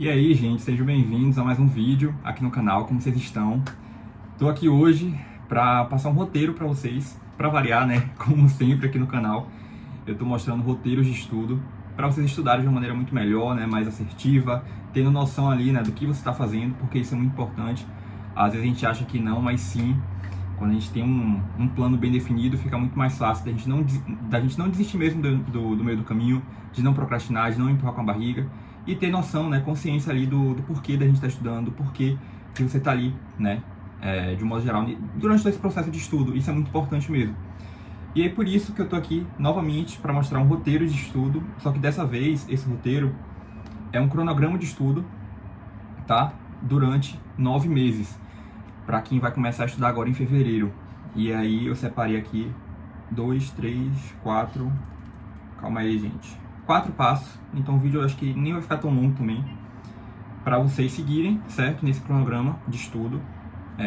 E aí, gente, sejam bem-vindos a mais um vídeo aqui no canal. Como vocês estão? Tô aqui hoje para passar um roteiro para vocês, para variar, né? Como sempre aqui no canal, eu tô mostrando roteiros de estudo para vocês estudarem de uma maneira muito melhor, né? Mais assertiva, tendo noção ali, né, do que você está fazendo, porque isso é muito importante. Às vezes a gente acha que não, mas sim. Quando a gente tem um plano bem definido, fica muito mais fácil da gente não desistir mesmo do meio do caminho, de não procrastinar, de não empurrar com a barriga e ter noção, né, consciência ali do porquê da gente estar estudando, do porquê que você está ali, né, de um modo geral, durante todo esse processo de estudo. Isso é muito importante mesmo. E é por isso que eu tô aqui novamente para mostrar um roteiro de estudo, só que dessa vez esse roteiro é um cronograma de estudo, tá? Durante 9 meses. Para quem vai começar a estudar agora em fevereiro. E aí eu separei aqui 2, 3, 4. Calma aí, gente. 4 passos. Então o vídeo eu acho que nem vai ficar tão longo também. Para vocês seguirem, certo? Nesse cronograma de estudo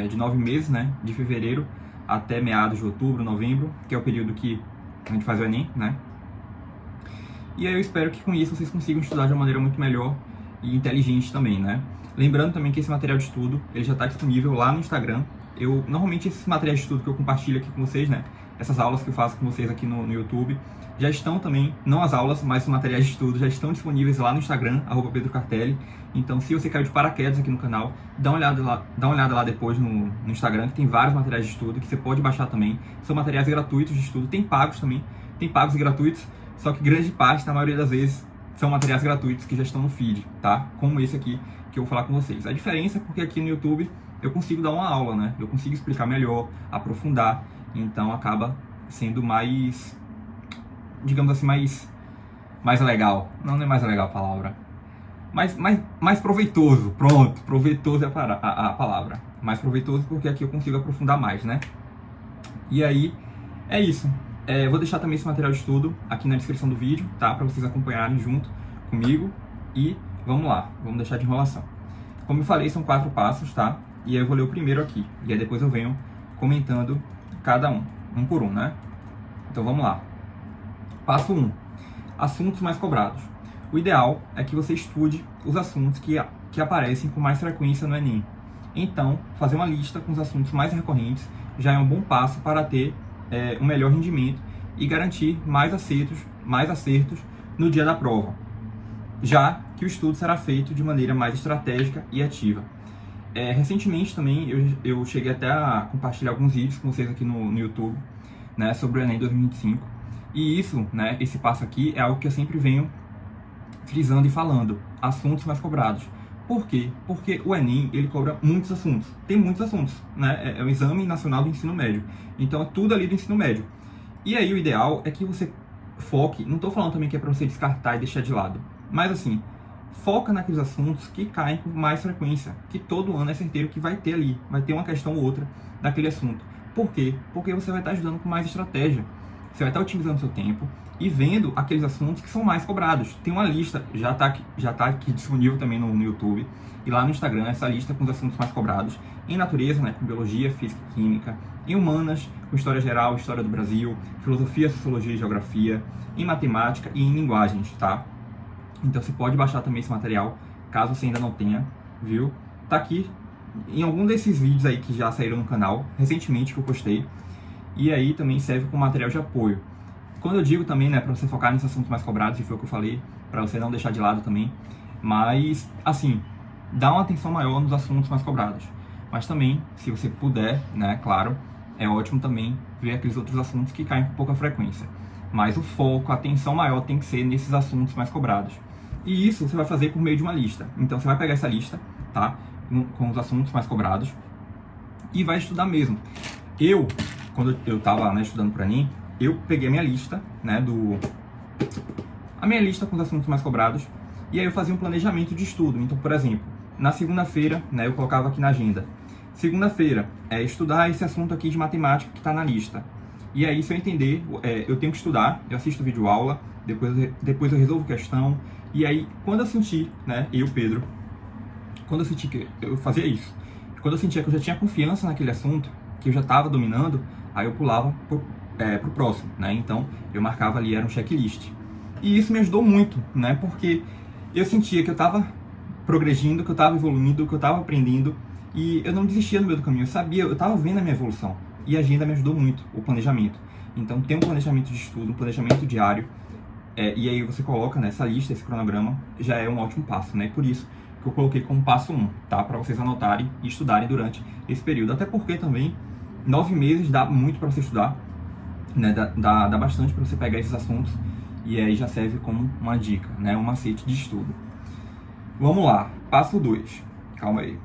de 9 meses, né? De fevereiro até meados de outubro, novembro, que é o período que a gente faz o Enem, né? E aí eu espero que com isso vocês consigam estudar de uma maneira muito melhor e inteligente também, né? Lembrando também que esse material de estudo, ele já está disponível lá no Instagram. Normalmente esses materiais de estudo que eu compartilho aqui com vocês, né? Essas aulas que eu faço com vocês aqui no YouTube, já estão também, não as aulas, mas os materiais de estudo já estão disponíveis lá no Instagram, @PedroCartelli. Então, se você caiu de paraquedas aqui no canal, dá uma olhada lá depois no Instagram, que tem vários materiais de estudo que você pode baixar também. São materiais gratuitos de estudo, tem pagos também, tem pagos e gratuitos, só que grande parte, na maioria das vezes, são materiais gratuitos que já estão no feed, tá? Como esse aqui que eu vou falar com vocês. A diferença é porque aqui no YouTube eu consigo dar uma aula, né? Eu consigo explicar melhor, aprofundar, então acaba sendo mais, digamos assim, mais legal. Não é mais legal a palavra. Mais proveitoso. Pronto, proveitoso é a palavra. Mais proveitoso porque aqui eu consigo aprofundar mais, né? E aí, é isso. Eu vou deixar também esse material de estudo aqui na descrição do vídeo, tá? Para vocês acompanharem junto comigo. E vamos lá, vamos deixar de enrolação. Como eu falei, são 4 passos, tá? E aí eu vou ler o primeiro aqui. E aí depois eu venho comentando cada um por um, né? Então vamos lá. Passo 1. Assuntos mais cobrados. O ideal é que você estude os assuntos que aparecem com mais frequência no Enem. Então, fazer uma lista com os assuntos mais recorrentes já é um bom passo para ter um melhor rendimento e garantir mais acertos no dia da prova, já que o estudo será feito de maneira mais estratégica e ativa. Recentemente também eu cheguei até a compartilhar alguns vídeos com vocês aqui no YouTube, né, sobre o Enem 2025, e isso, né, esse passo aqui é algo que eu sempre venho frisando e falando: assuntos mais cobrados. Por quê? Porque o Enem, ele cobra muitos assuntos. Tem muitos assuntos, né? É o Exame Nacional do Ensino Médio. Então é tudo ali do ensino médio. E aí o ideal é que você foque, não estou falando também que é para você descartar e deixar de lado, mas assim, foca naqueles assuntos que caem com mais frequência, que todo ano é certeiro que vai ter ali, vai ter uma questão ou outra daquele assunto. Por quê? Porque você vai estar estudando com mais estratégia. Você vai estar otimizando seu tempo e vendo aqueles assuntos que são mais cobrados. Tem uma lista, já está aqui disponível também no YouTube, e lá no Instagram, essa lista com os assuntos mais cobrados, em natureza, né, com biologia, física e química, em humanas, com história geral, história do Brasil, filosofia, sociologia e geografia, em matemática e em linguagens, tá? Então você pode baixar também esse material, caso você ainda não tenha, viu? Tá aqui em algum desses vídeos aí que já saíram no canal, recentemente que eu postei, e aí também serve como material de apoio. Quando eu digo também, né, para você focar nesses assuntos mais cobrados, e foi o que eu falei, para você não deixar de lado também, mas, assim, dá uma atenção maior nos assuntos mais cobrados. Mas também, se você puder, né, claro, é ótimo também ver aqueles outros assuntos que caem com pouca frequência. Mas o foco, a atenção maior tem que ser nesses assuntos mais cobrados. E isso você vai fazer por meio de uma lista. Então você vai pegar essa lista, tá, com os assuntos mais cobrados, e vai estudar mesmo. Quando eu estava, né, estudando para Enem, eu peguei a minha lista, né, a minha lista com os assuntos mais cobrados, e aí eu fazia um planejamento de estudo. Então, por exemplo, na segunda-feira, né, eu colocava aqui na agenda: segunda-feira, estudar esse assunto aqui de matemática que está na lista. E aí, se eu entender, eu tenho que estudar, eu assisto vídeo aula, depois eu resolvo questão, e aí, quando eu sentir, né, Pedro, quando eu senti que eu fazia isso, quando eu sentia que eu já tinha confiança naquele assunto, que eu já estava dominando, aí eu pulava pro próximo, né? Então eu marcava ali, era um checklist. E isso me ajudou muito, né? Porque eu sentia que eu estava progredindo, que eu estava evoluindo, que eu estava aprendendo, e eu não desistia no meio do caminho. Eu sabia, eu estava vendo a minha evolução, e a agenda me ajudou muito, o planejamento. Então, ter um planejamento de estudo, um planejamento diário, e aí você coloca nessa lista, esse cronograma, já é um ótimo passo, né? Por isso que eu coloquei como passo 1, tá? Para vocês anotarem e estudarem durante esse período. Até porque também, 9 meses dá muito para você estudar, né? Dá bastante para você pegar esses assuntos, e aí já serve como uma dica, né? Um macete de estudo. Vamos lá, passo 2. Calma aí.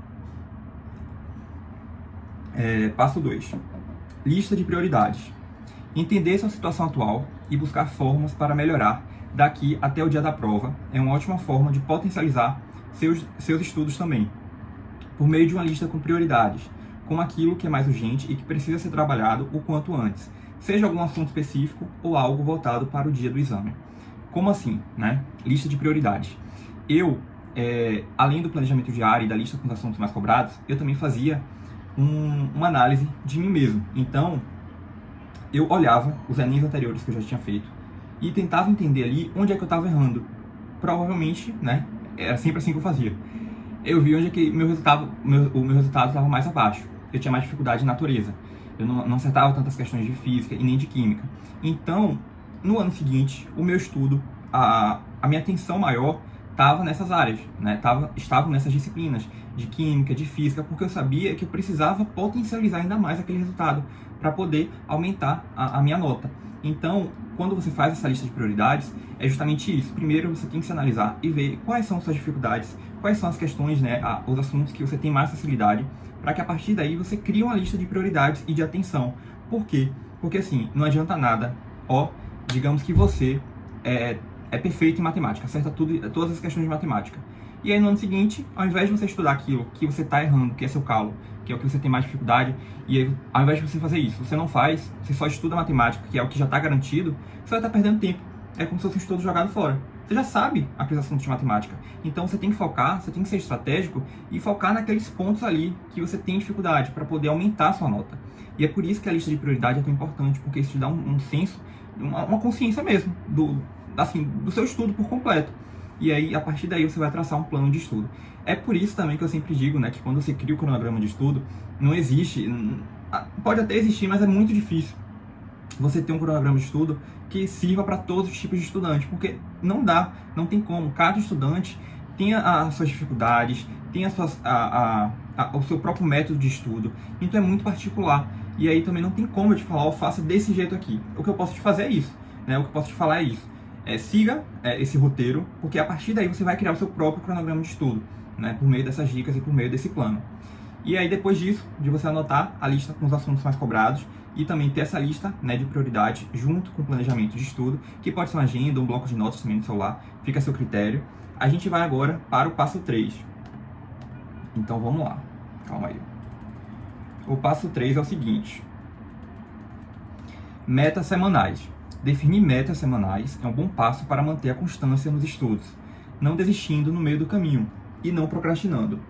Passo 2. Lista de prioridades. Entender sua situação atual e buscar formas para melhorar daqui até o dia da prova é uma ótima forma de potencializar seus estudos também, por meio de uma lista com prioridades, como aquilo que é mais urgente e que precisa ser trabalhado o quanto antes, seja algum assunto específico ou algo voltado para o dia do exame. Como assim, né? Lista de prioridades. Eu, além do planejamento diário e da lista com os assuntos mais cobrados, eu também fazia uma análise de mim mesmo. Então, eu olhava os Enems anteriores que eu já tinha feito e tentava entender ali onde é que eu estava errando. Provavelmente, né, era sempre assim que eu fazia. Eu vi onde é que o meu resultado estava mais abaixo. Eu tinha mais dificuldade em natureza. Eu não acertava tantas questões de física e nem de química. Então, no ano seguinte, o meu estudo, a minha atenção maior estava nessas áreas, né? Estavam nessas disciplinas de química, de física, porque eu sabia que eu precisava potencializar ainda mais aquele resultado para poder aumentar a minha nota. Então, quando você faz essa lista de prioridades, é justamente isso. Primeiro, você tem que se analisar e ver quais são suas dificuldades, quais são as questões, né, os assuntos que você tem mais facilidade, para que a partir daí você crie uma lista de prioridades e de atenção. Por quê? Porque assim, não adianta nada, digamos que você é perfeito em matemática, acerta todas as questões de matemática. E aí no ano seguinte, ao invés de você estudar aquilo que você está errando, que é seu calo, que é o que você tem mais dificuldade, e aí, ao invés de você fazer isso, você não faz, você só estuda matemática, que é o que já está garantido, você vai estar perdendo tempo. É como se fosse um estudo jogado fora. Você já sabe aqueles assuntos de matemática. Então você tem que focar, você tem que ser estratégico e focar naqueles pontos ali que você tem dificuldade para poder aumentar a sua nota. E é por isso que a lista de prioridade é tão importante, porque isso te dá um senso, uma consciência mesmo do seu estudo por completo. E aí, a partir daí, você vai traçar um plano de estudo. É por isso também que eu sempre digo, né, que quando você cria o cronograma de estudo, não existe, pode até existir, mas é muito difícil você ter um cronograma de estudo que sirva para todos os tipos de estudantes, porque não tem como. Cada estudante tem as suas dificuldades, tem o seu próprio método de estudo, então é muito particular. E aí também não tem como eu te falar, faça desse jeito aqui. O que eu posso te fazer é isso, né? O que eu posso te falar é isso. Siga esse roteiro, porque a partir daí você vai criar o seu próprio cronograma de estudo, né, por meio dessas dicas e por meio desse plano. E aí depois disso, de você anotar a lista com os assuntos mais cobrados e também ter essa lista, né, de prioridade junto com o planejamento de estudo, que pode ser uma agenda, um bloco de notas também no celular, fica a seu critério. A gente vai agora para o passo 3. Então vamos lá, calma aí. O passo 3 é o seguinte: metas semanais. Definir metas semanais é um bom passo para manter a constância nos estudos, não desistindo no meio do caminho e não procrastinando.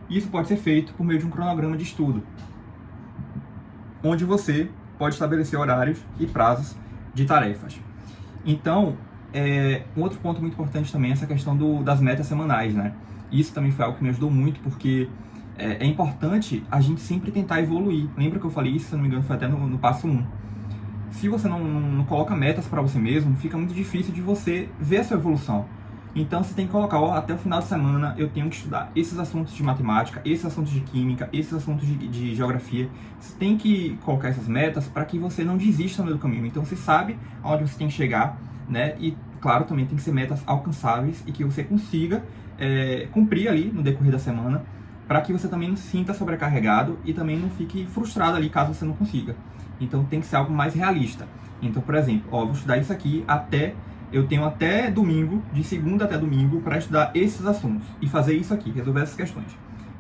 Isso pode ser feito por meio de um cronograma de estudo, onde você pode estabelecer horários e prazos de tarefas. Então, um outro ponto muito importante também é essa questão das metas semanais, né? Isso também foi algo que me ajudou muito, porque é importante a gente sempre tentar evoluir. Lembra que eu falei isso, se não me engano, foi até no passo 1. Se você não coloca metas para você mesmo, fica muito difícil de você ver a sua evolução. Então você tem que colocar, até o final de semana eu tenho que estudar esses assuntos de matemática, esses assuntos de química, esses assuntos de geografia. Você tem que colocar essas metas para que você não desista no meio do caminho. Então você sabe aonde você tem que chegar, né? E claro, também tem que ser metas alcançáveis e que você consiga cumprir ali no decorrer da semana, para que você também não se sinta sobrecarregado e também não fique frustrado ali caso você não consiga. Então tem que ser algo mais realista. Então, por exemplo, vou estudar isso aqui eu tenho até domingo, de segunda até domingo, para estudar esses assuntos e fazer isso aqui, resolver essas questões.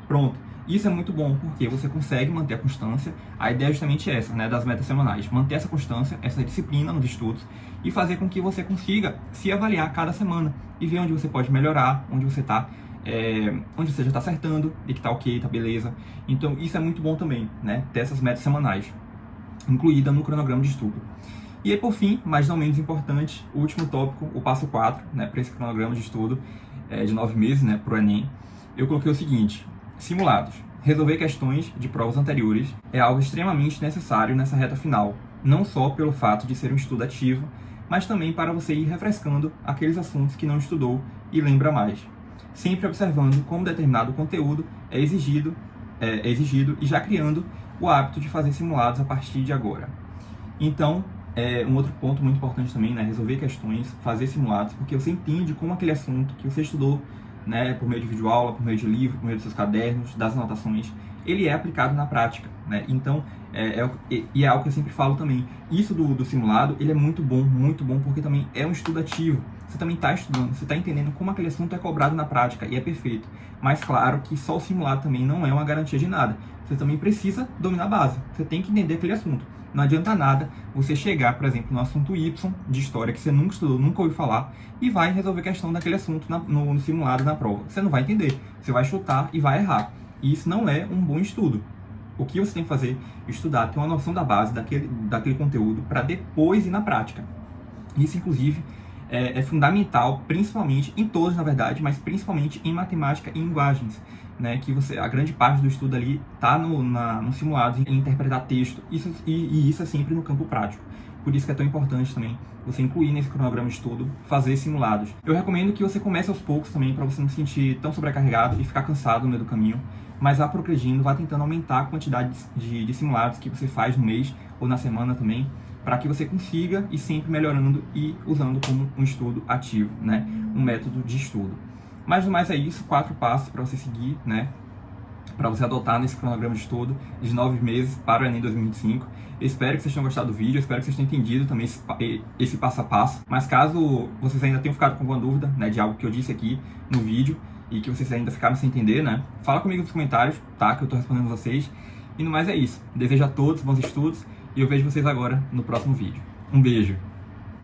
Pronto. Isso é muito bom, porque você consegue manter a constância. A ideia é justamente essa, né, das metas semanais. Manter essa constância, essa disciplina nos estudos e fazer com que você consiga se avaliar cada semana e ver onde você pode melhorar, onde você está onde você já está acertando e que está ok, está beleza. Então isso é muito bom também, né, ter essas metas semanais incluída no cronograma de estudo. E aí, por fim, mas não menos importante, o último tópico, o passo 4, né, para esse cronograma de estudo de 9 meses, né, para o Enem, eu coloquei o seguinte: simulados. Resolver questões de provas anteriores é algo extremamente necessário nessa reta final, não só pelo fato de ser um estudo ativo, mas também para você ir refrescando aqueles assuntos que não estudou e lembra mais. Sempre observando como determinado conteúdo é exigido e já criando o hábito de fazer simulados a partir de agora. Então, um outro ponto muito importante também, né, resolver questões, fazer simulados, porque você entende como aquele assunto que você estudou, né, por meio de videoaula, por meio de livro, por meio dos seus cadernos, das anotações, ele é aplicado na prática, né? Então, é algo que eu sempre falo também. Isso do simulado, ele é muito bom, porque também é um estudo ativo. Você também está estudando, você está entendendo como aquele assunto é cobrado na prática, e é perfeito. Mas, claro, que só o simulado também não é uma garantia de nada. Você também precisa dominar a base, você tem que entender aquele assunto. Não adianta nada você chegar, por exemplo, no assunto Y de história que você nunca estudou, nunca ouviu falar, e vai resolver questão daquele assunto no simulado, na prova. Você não vai entender, você vai chutar e vai errar. E isso não é um bom estudo. O que você tem que fazer? Estudar, ter uma noção da base daquele conteúdo para depois ir na prática. Isso, inclusive, é fundamental, principalmente, em todos, na verdade, mas principalmente em matemática e linguagens, né, que a grande parte do estudo ali está no simulado, em interpretar texto, e isso é sempre no campo prático. Por isso que é tão importante também você incluir nesse cronograma de estudo, fazer simulados. Eu recomendo que você comece aos poucos também, para você não se sentir tão sobrecarregado e ficar cansado no meio do caminho, mas vá progredindo, vá tentando aumentar a quantidade de simulados que você faz no mês ou na semana também, para que você consiga ir sempre melhorando e usando como um estudo ativo, né, um método de estudo. Mas no mais é isso, 4 passos para você seguir, né, para você adotar nesse cronograma de estudo de 9 meses para o Enem 2025. Eu espero que vocês tenham gostado do vídeo, eu espero que vocês tenham entendido também esse passo a passo. Mas caso vocês ainda tenham ficado com alguma dúvida, né, de algo que eu disse aqui no vídeo e que vocês ainda ficaram sem entender, né, fala comigo nos comentários, tá, que eu estou respondendo vocês. E no mais é isso. Desejo a todos bons estudos e eu vejo vocês agora no próximo vídeo. Um beijo!